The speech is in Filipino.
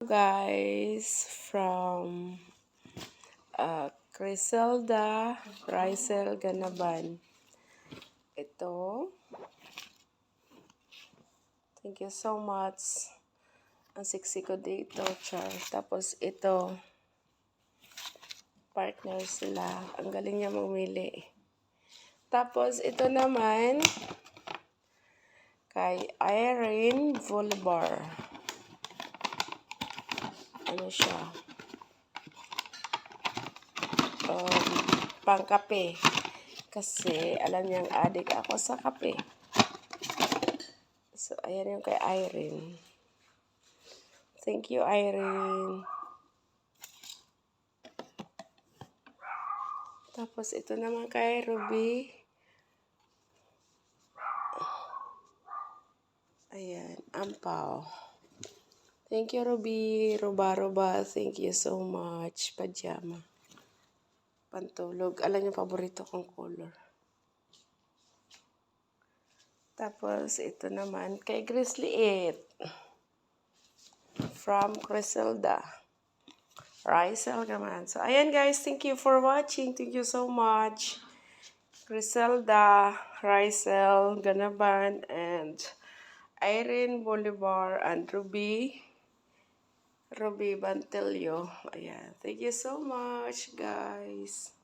Guys, from Criselda Rysel Ganaban. Ito. Thank you so much. Ang siksi ko dito, char. Tapos ito. Partner sila. Ang galing niya mamili. Tapos ito naman kay Irene Bolivar. Ano siya? Pangkape. Kasi alam niyang adik ako sa kape. So, ayan yung kay Irene. Thank you, Irene. Tapos, ito naman kay Ruby. Ayan, ampaw. Thank you, Ruby. Ruba. Thank you so much. Pajama. Pantulog. Alam niyo, paborito kong color. Tapos, ito naman kay Grizzly 8. From Criselda Rysel naman. So, ayan guys. Thank you for watching. Thank you so much. Criselda Rysel Ganaban and Irene Bolivar and Ruby Bantelio. Ayan. Thank you so much, guys.